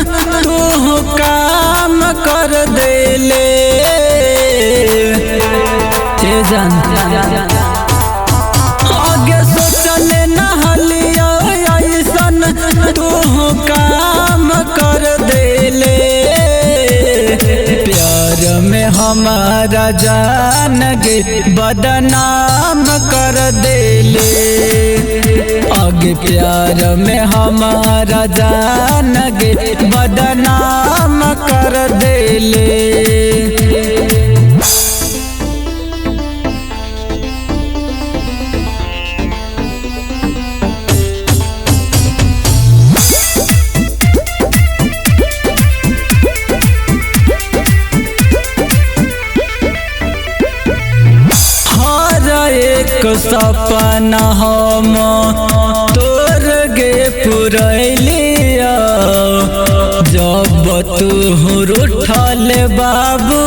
तू काम कर देले जान आगे सोचले न हलिया ऐसन तू काम कर देले प्यार में हमारा जान गे बदनाम कर देले आगे प्यार में हमारा जान गे बदनाम कर देले। एक सपना हम तोर गे पुरैलिया जब तू रूठल बाबू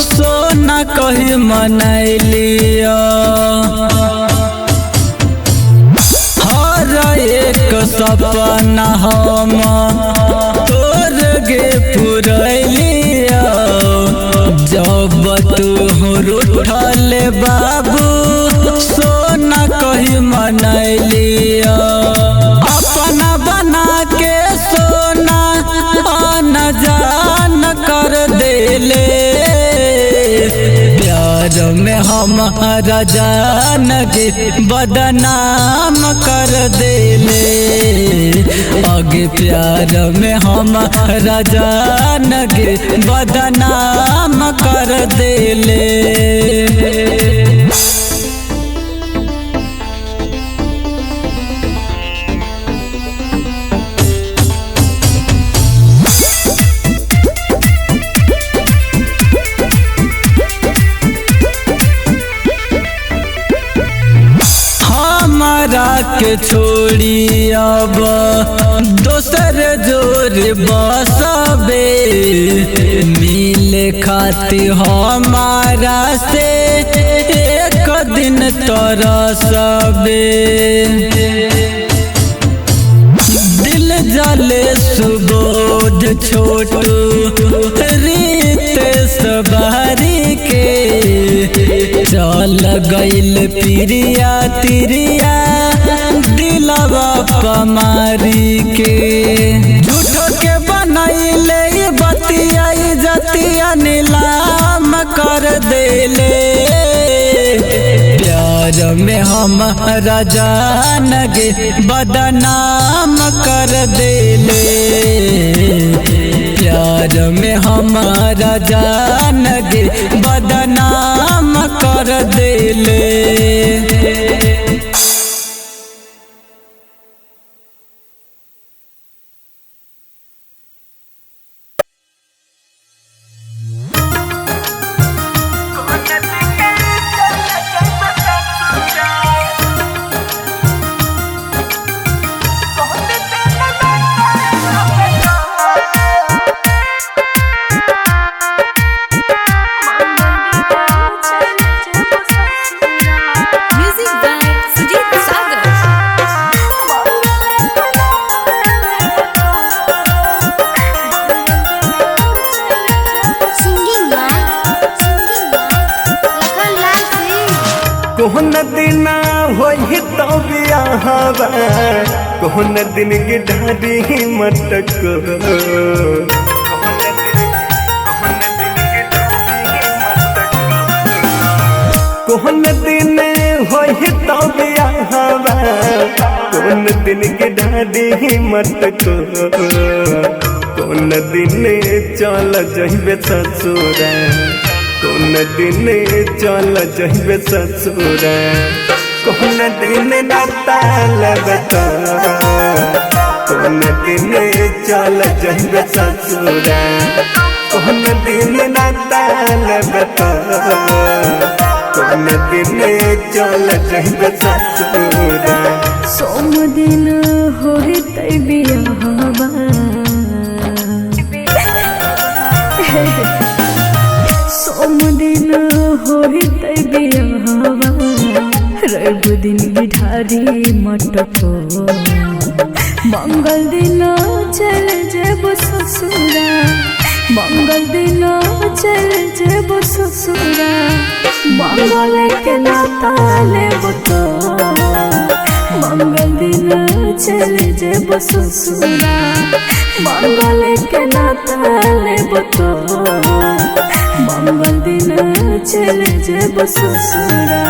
सोना कही मनैलिया हर एक सपना हम तोर गे पुरैलिया जब तू रूठल बाबू सोना कही मनैलिया अपना बना के सोना आना जान कर देले प्यार में हमारा जान गे बदनाम कर देले आगे प्यार में हमारा जान गे बदनाम कर देले। के छोड़ी अब दोसर जोर बसबे मिले खाती हमारा से एक दिन तरसबे दिल जले सुबोध छोटू रीत सवारी के चल गइल प्रिया तिरिया दिलवा पमारी के झूठो के बनैले बतिया जतिया नीलाम कर देले प्यार में हमारा जान गे बदनाम कर देले प्यार में हमारा जान गे बदनाम कर देले। कोहन दिन होई तो बियाहवा कोहन दिन के ढाडी मटक कोहन दिन होई तो बियाहवा कोहन दिन के ढाडी मटक कोन दिन चल जइबे ससुरा कौन दिन चल जइबे ससुरा कौन दिन नाताल बता कौन दिन चल जइबे ससुरा कौन दिन नाताल बता कौन दिन चल जइबे ससुरा। सोम दिन होते बियाहवा सोम दिन होते बियाहवा रवि दिन बिठारी मटको मंगल दिन चल जेब ससुरा, मंगल दिन चल जेब ससुरा, मंगल के नाता लेब तो, मंगल दिन चल जेब ससुरा, मंगल के नाता लेब तो, मंगल दिन चल जेब ससुरा।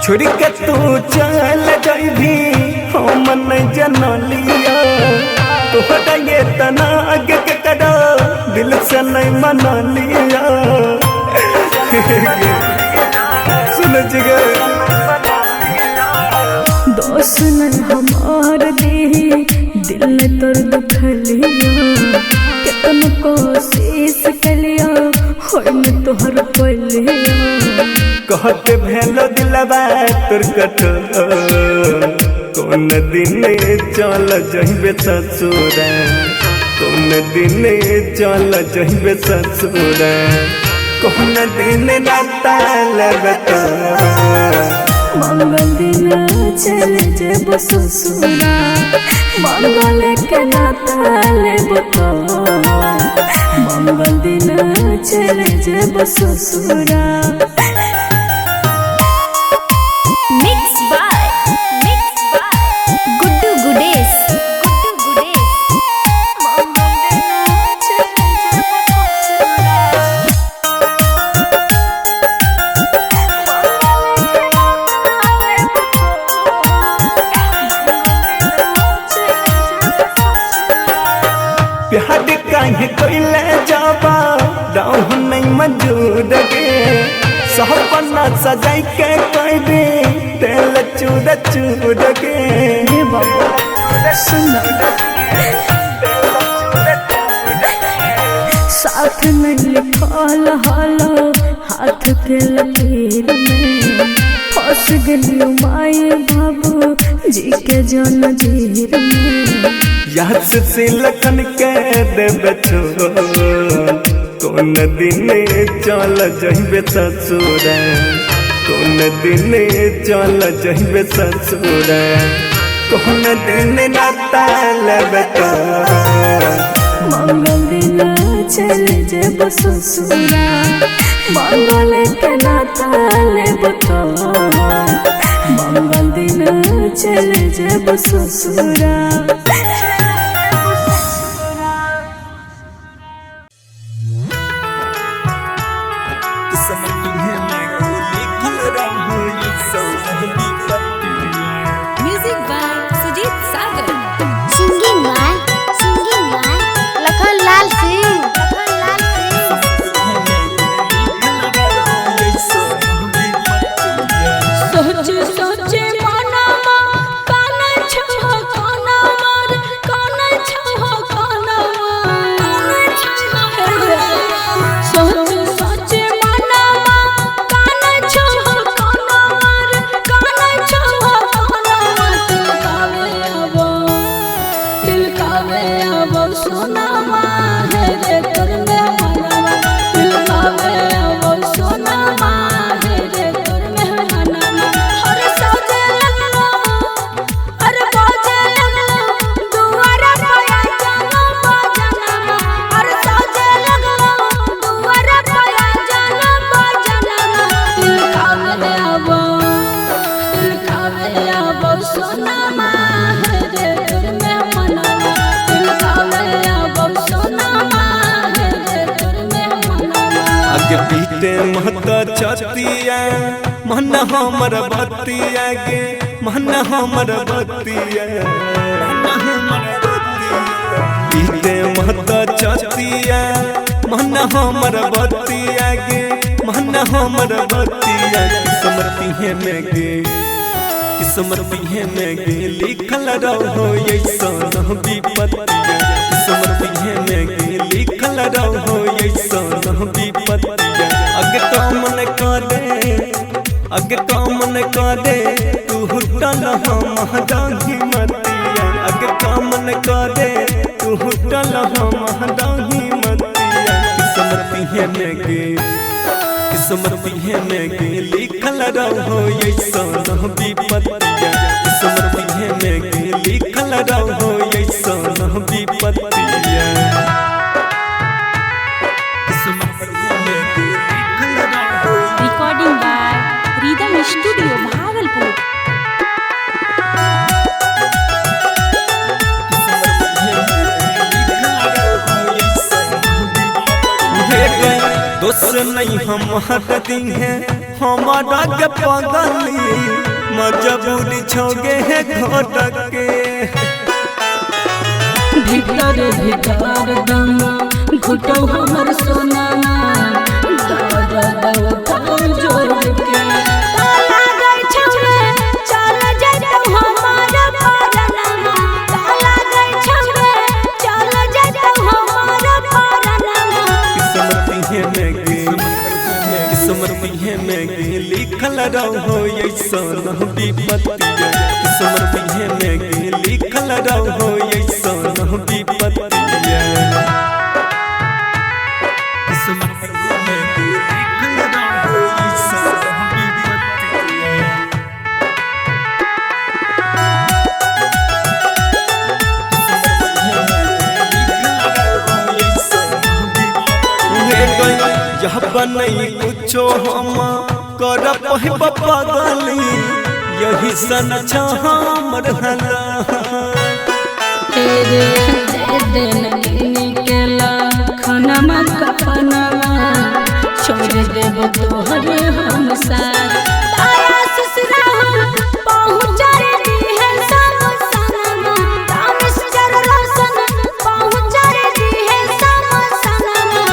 छोड़ के तू चल जाइभी हम नहीं जनलिया, तोहरा ये तना आगे के कड़ा दिल से नहीं मना लिया। सुन जिगे दोस्त नहीं हमार दी दिल ने तोर दुखलिया, कितन कोशिश कलिया होय में तोहर पलिया। कहते भेलो दिलवा तोर कठोर, कौन दिन चल जहिबे ससुरा, कौन दिन चल जहिबे ससुरा, कौन दिन नाता लेबे तो, मंगल दिन चल जेब ससुरा, मंगल के नाता लेब तो, मंगल दिन चल जेब ससुरा। प्यार काहे कोइले जाबा दाह नहीं मंजूर गे, सपना सजाई के कोई भी तेल चूर चूर गे। हे बाबा सुन साथ में लिखल हालो हाथ के लकीर में, फंस गलियो माए बाबू जी के जन जीर में। याद से लखन के देबे छोड़, कौन दिन चल जहिबे ससुरा, कौन दिन चल जहिबे ससुरा, कौन दिन नाता लेबे तो, मंगल दिन चल जेब ससुरा, मंगल के नाता लेब तो, मंगल दिन चल जेब ससुरा। पीते महता छतिया मन हमर बतिया गे, मन हमर बतिया, पीते महता छतिया मन हमर बतिया गे, मन हमर बतिया, किस्मती है में गे किस्मत पिहे में गे लिखल रहो ऐसन विपत्तिया किस्मत पिहे में गे लिखल रहो ऐसन विपत्तिया अगे काम न करे तू हुटल हम दाही मतिया अगे काम न करे तू हुटल हम दाही मतिया किस्मत पिहे में गे लिखल रहो ऐसन विपत्तिया किस्मत पिहे में गे लिखल रहो ऐसन विपत्तिया recording by rhythm studio Bhagalpur. दोस्त नहीं हमारा दिन है हमारा के पगली मजबूरी छोगे है घोटक के भीतर भीतर दम घुटो हमर सोना जोर के ताला गई छमे चल जइतो हमार परनमा ताला गई छमे चल जइतो हमार परनमा किस्मत पिहे में गे लिखल रहो ऐसन विपत्तिया किस्मत पिहे में गे लिखल रहो ऐसन विपत्तिया किस्मत पिहे में गे लिखल रहो ऐसन विपत्तिया यह बनई कुछो हम कर पगली यही सन हमर हला तेरे दे देन केला खनमा कफनमा छोड़ देब तोहरे हम साथ ताया ससुरा हम पहुँच रे है सब सनमा तामिस जर रसन पहुँच रे है सब सनमा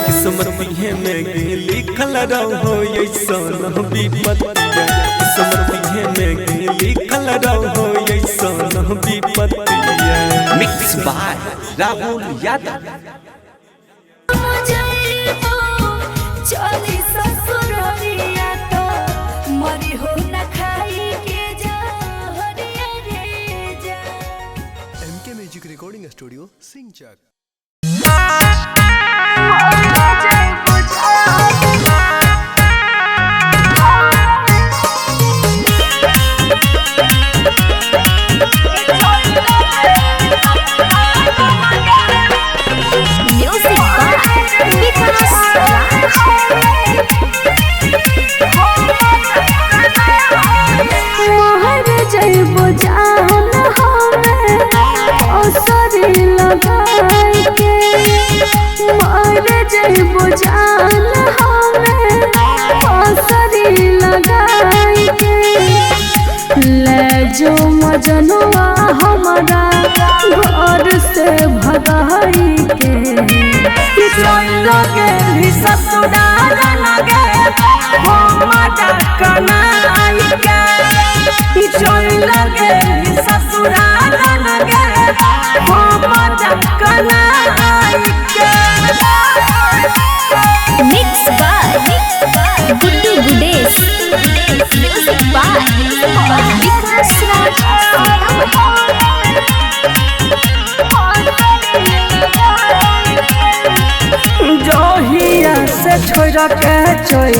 किस्मत पिहे में गे लिखल रहो ऐसन विपत्तिया किस्मत पिहे में गे लिखल रहो ऐसन विपत्तिया मिक्स बाय राहुल यादव। चली ससुरिया तो मरी हो न खाई के जा हरिया रे जा MK म्यूजिक रिकॉर्डिंग स्टूडियो सिंचक। जइबो जान हमें असरी लगाई के मर जइबो जान हमें असरी लगाई के ले जो मजनुआ हमारा घर से भगाई के लगे ससुराल लगे हमारा कनाई के लगे ससुराल लगे हमारा कनाई के mix by Guddu Gudesh music by Vikas Raj. जोहिया से छोड़ के चल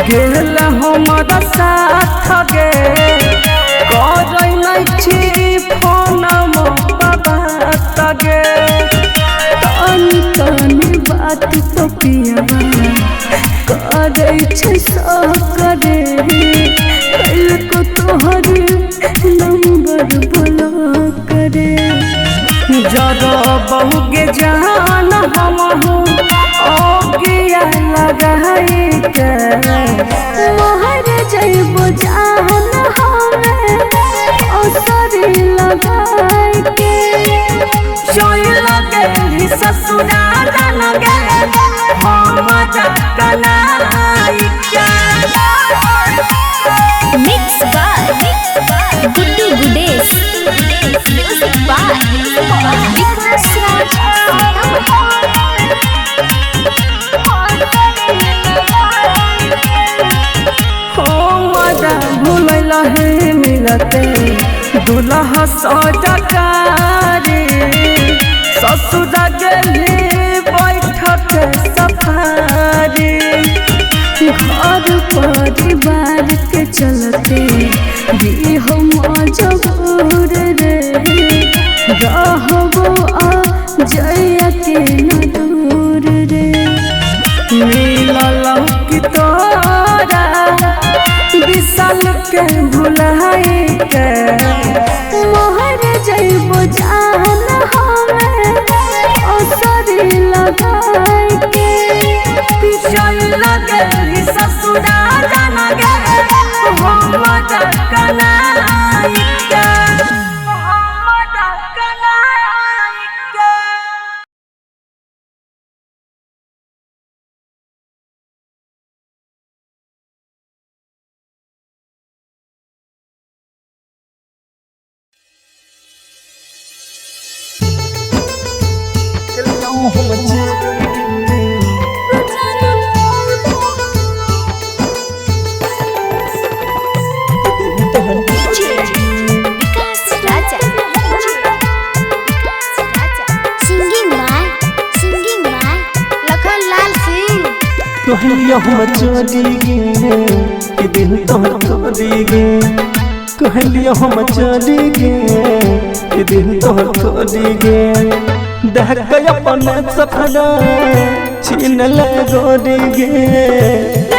गेल हमारा साथ गे कर छी फोन बाबा तगे तनी तनी बात तो पियावा करे छै सब करे को तोहर नंबर ब्लॉक करे जरा बहुगे जान हम ओगिया लगाई के मोहर जइबो जान हमें असरी लगाई के जोई लगे ससुराल लगे हम कनाई के दुल्हे मिलते दुल्हा सजकारी ससुर गली बैठक सफारी घर परिवार के चलते भी हम मजबूर रे रहबो आ जया के न दूर रे मिलल की तोरा विशाल के भुलाई के मोहर जइबो जान हमें असरी लगाई के पिछल लगे ससुरा जान गे हम कनाई के कहलिया हम चोरी गे कि दिल तोहर तोरी गे कहलिया हम चोरी गे कि दिल तोहर तोरी गे देख के अपन सपना छीन ले गोरी गे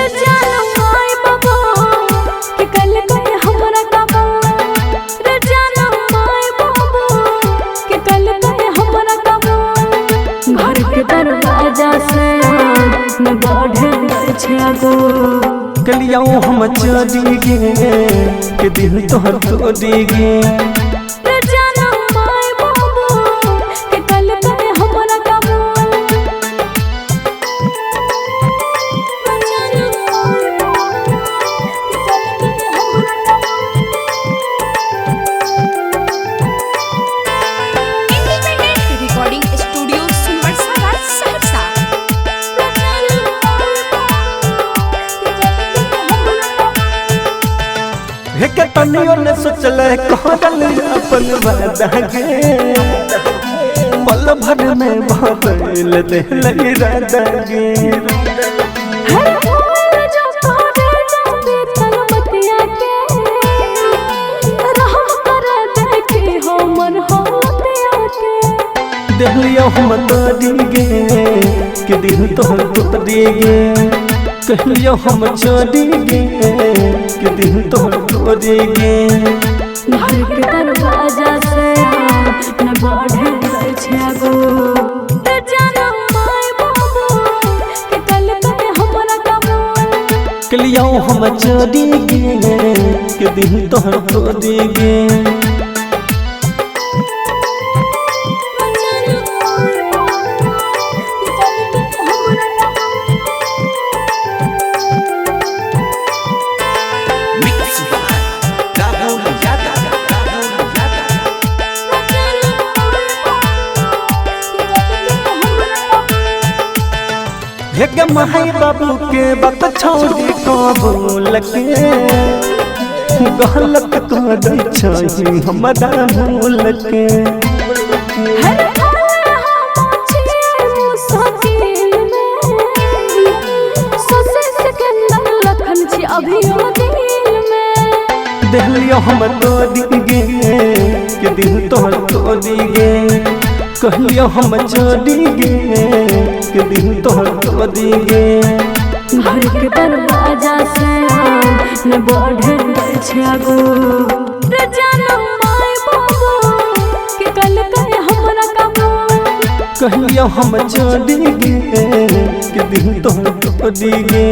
कलिया हम चोरी गे कि दिल तोहर तोरी गे तनियो ने सोचल कहल अपन वादा गे पल भर में बदल दिल इरादा गे दिलिया हम तोरी गे कि दिल तोहर तोरी गे कहलिया हम चोरी गे कि दिल तोहर तोरी गे घर के दरवाजा से न बढ़े छगो ते जानो माय बाबू कि कल कते हमरा कबो कलिया हम चोरी गे कि दिल तोहर तोरी गे माई बाबू के बात छोड़ी कबूल के गलत कर छी हमरा भूल के दिलिया हम तोरी गे कि दिल तोहर तोरी गे कहलिया हम चोरी गे कि दिल तोहर तोरी गे घर के दरवाजा से न बढ़े छगो रे जानो माय बाबू कि कल कते हमरा कबो कहलिया हम चोरी गे कि दिल तोहर तोरी गे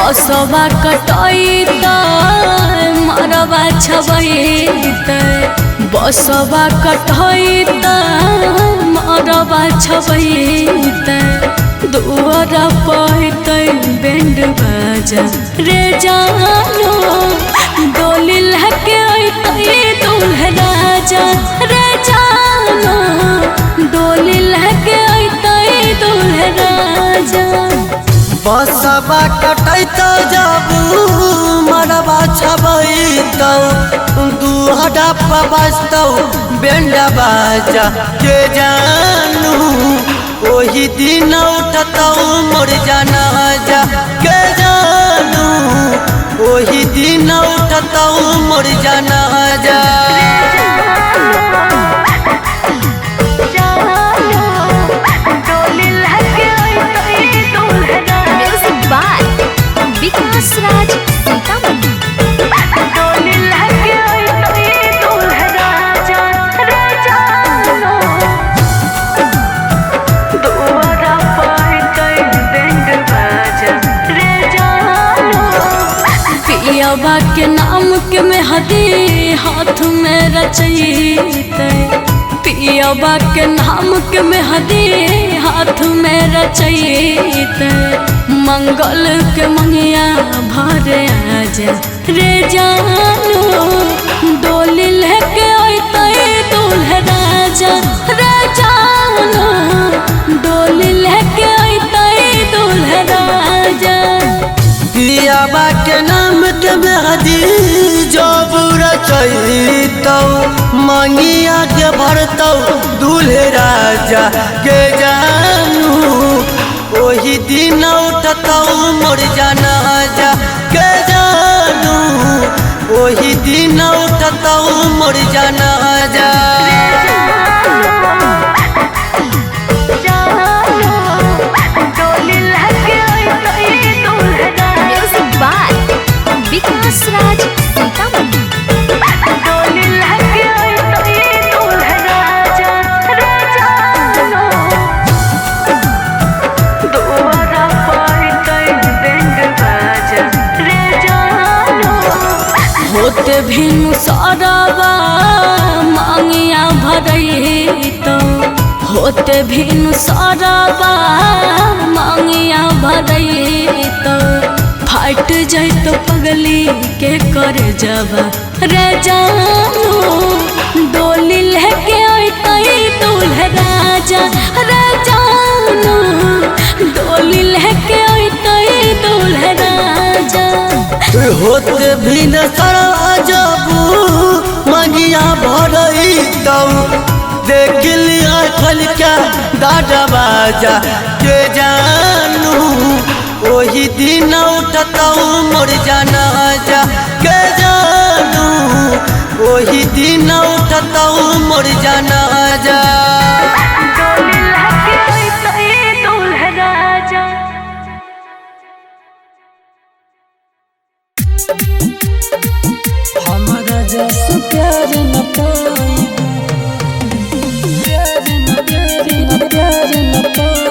बसवा कटैत मरवा छबैत बसवा कटैत मरवा छबैत दुआरा पैत बैंड बाजा रे जानो डोली लहके अइतै दूल्हा राजा रे जानो डोली लहके अइतै दूल्हा राजा। बसवा कटैत जाबू मरवा छबैत दुहरा पबस्तौ बैंड बाजा के जानू ओही दिन उठतौ मोर जनाजा के जानू ओही दिन उठतौ मोर जनाजा। म्यूजिक बाय विकास राज सीतामढ़ी। पियवा के नाम के मेहदी हाथ में रचैते पियवा के नाम के मेहदी हाथ में रचैते मंगल के मंगिया भर आजा रे जानो डोली लेके अइतै दूल्हा राजा रे जानो डोली लेके अइतै दूल्हा राजा। पियाबा के नाम के मेहदी जब रचैतौ मंगिया के भरतौ दूल्हे राजा के जानू ओही दिन उठतौ मोर जनाजा के जानू ओही दिन उठतौ मोर जनाजा। म्यूजिक बाय विकास राज सीतामढ़ी। होते भिनु सरवा मांगिया भरैतौ होते भिनु सरवा मांगिया भरैतौ फाट जैतो पगली के कर जबा रे जानो डोली लेके अइतै दूल्हा राजा रे जानो डोली लेके अइतै दूल्हा राजा। होते भिन सरवा जाबू मंगिया भरैतौ देख लिया खलका दादा बाजा के जानू ओही दिन उठतौ मोर जनाजा के जानू ओही दिन उठतौ मोर जनाजा। हमारा जस प्यार न पाई प्यार न पाई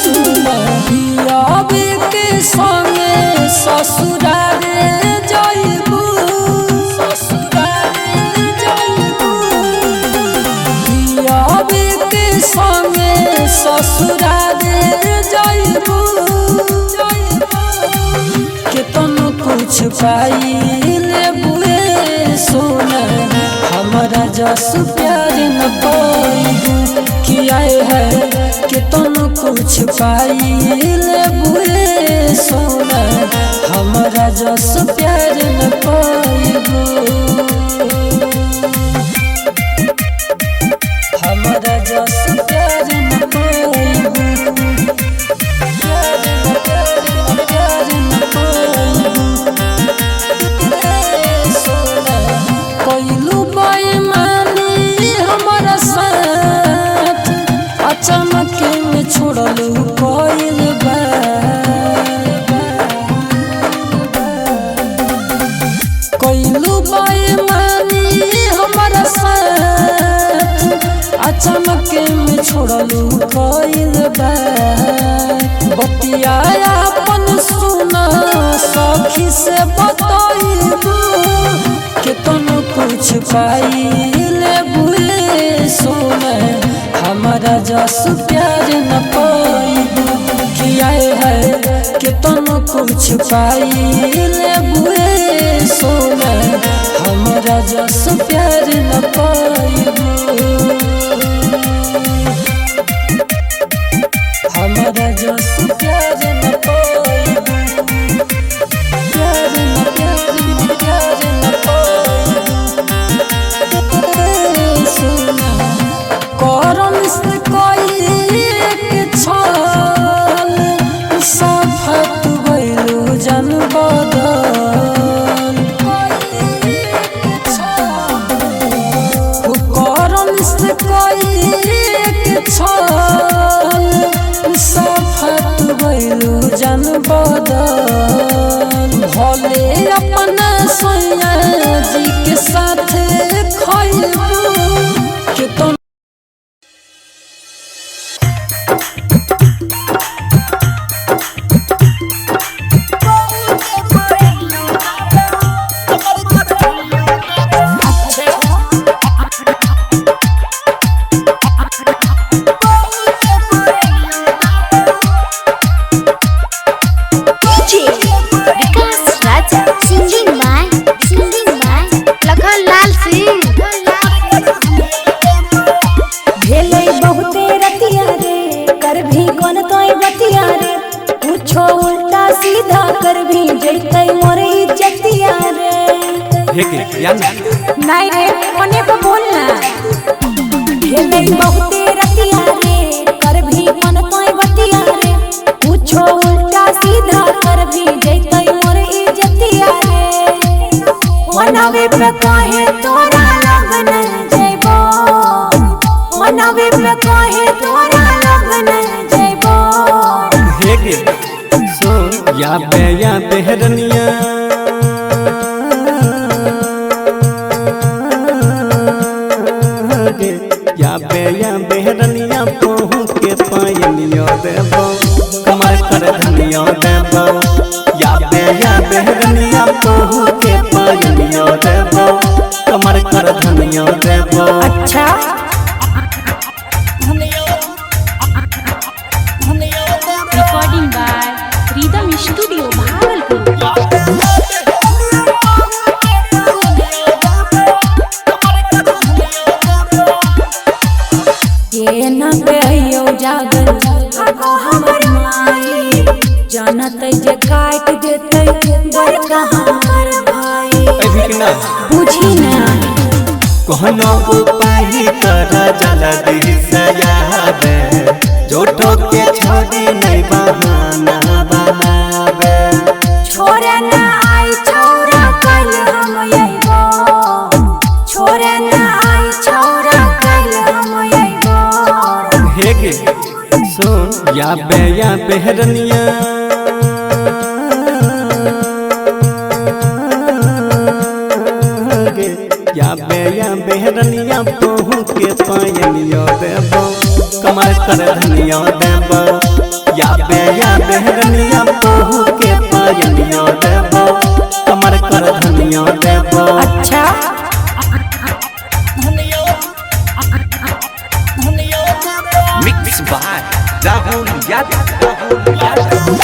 सुना पियाबे के संगे ससुरारे जाइबू पियाबे के संगे ससुरारे जाइबू केतनो कुछ पाई लेबुए सोना हमारा जस प्यार न पाई किया है केतनो कुछ पाई लेबुए सोना हमारा जस प्यार न पाइबू हमारा जस प्यार न पाइबू प्यार न पाइबू सोना कोइलू बेईमानी हमारा साथ अचानक में छोड़लू कोइल बा कोइलू बेईमानी हमारा साथ अचानक में में छोड़लू कइल बा बतिया अपन सुना सखी से बताइबू केतनो कुछ पाइले बुए सोना हमारा जस प्यार न पाइबू किया है केतनो कुछ पाइले बुए सोना हमारा जस प्यार न पाइबू हमारा जस प्यार न पाइबू प्यार न पाइबू सोना करम से कोई एक छल सफत भइलू जन बदल करम से कोई एक छल सफत भइलू जन बदल भले अपना सैया जी के साथ खइबू केतन विकास राज सिंगिंग बाय लखन लाल सिंह। भेलै बहुते रतिया रे कर भी कोन तोय बतिया रे कुछो उल्टा सीधा कर भी जैतै मोर इज्जतिया रे नहीं रे कोने पे बोलना भेलै बहुते रतिया रे कर भी कोन तोय बतिया रे कुछो उल्टा सीधा कर भी जैतै मोर इज्जतिया रे मनवे पे कहे तोरा लगन जइबो मनवे पे कहे तोरा लगन जइबो सुन या बेहरनिया या बेहरनिया पहू के पायनियो देबो कमर कर धनियो देबो या बेहरनिया पहू के पायनियो देबो कमर कर धनियो देबो। अच्छा recording by rhythm studio Bhagalpur. ये न कहियो जागल हको हमर माई जानत जे काट देतै बड़का हमर भाई बुझी ना कहनो उपाय कर जल्दी से आवे जोटो के छोड़ी नहीं बहाना बनावे छोरे ना आई छौरा कल हम अइबो छोरे ना आई छौरा कल हम अइबो हेगे सुन या बेहरनिया या बेहरनिया पहू के पायनियो देबो कमर कर धनियो देबो या बेहरनिया पहू के पायनियो देबो कमर कर धनियो देबो। अच्छा मिक्स बाय राहुल यादव।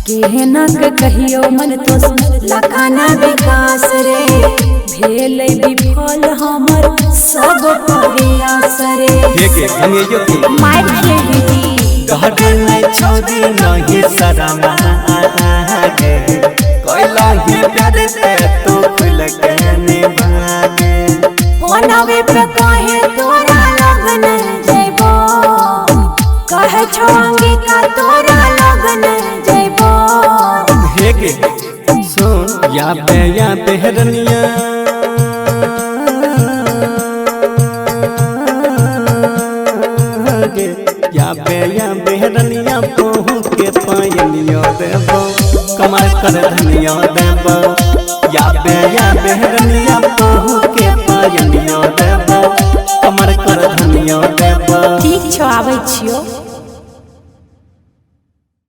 केहना के कहियो मन तो लखाना विकास रे भेलै विफल हमर सब प्रयास रे मार खेली घर नहीं छोड़ी नहीं शरमा आगे कोइला ही प्यार से तो खुल के निभागे मनवे पे कहे तोरा लगन जइबो कहे छोंगी का तोरा लगन जइबो हेगे सुन या बेहरनिया या बेहरनिया पहू के पायनियो देबो कमर कर धनियो देबो या पे या बेहरनी